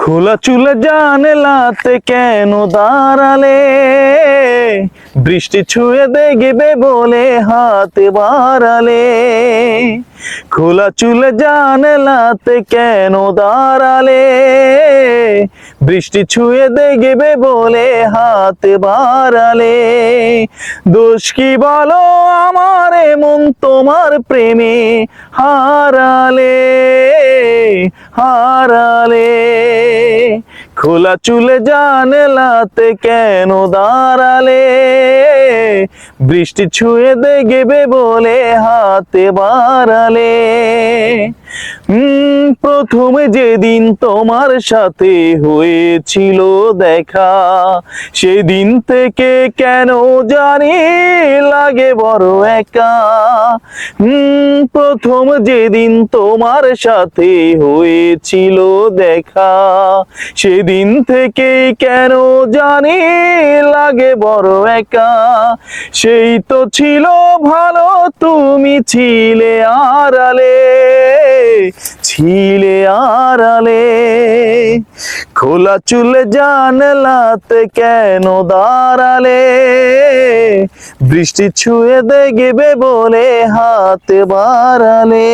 খোলা চুলে জানালাতে কেন দাঁড়ালে? বৃষ্টি ছুঁয়ে দেখবে বলে হাত বাড়ালে। খোলা চুলে জানালাতে কেন দাঁড়ালে? বৃষ্টি ছুঁয়ে দেখবে বলে হাত বাড়ালে। দোষ কি বলো আমার মন তোমার প্রেমে হারালে হারালে। খোলা চুলে জানালাতে কেন দাঁড়ালে? বৃষ্টি ছুঁয়ে দেখবে বলে হাতে বাড়ালে। প্রথমে যেদিন তোমার সাথে হয়েছিল দেখা, সেদিন থেকে কেন জানি লাগে বড় একা। প্রথম যেদিন তোমার সাথে হয়েছিল দেখা, সেদিন থেকে কেন জানি লাগে বড় একা। সেই তো ছিল ভালো, তুমি ছিলে আড়ালে ছিলে আড়ালে। খোলা চুলে জানালাতে কেন দাঁড়ালে? বৃষ্টি ছুঁয়ে দেখবে বলে হাত বাড়ালে।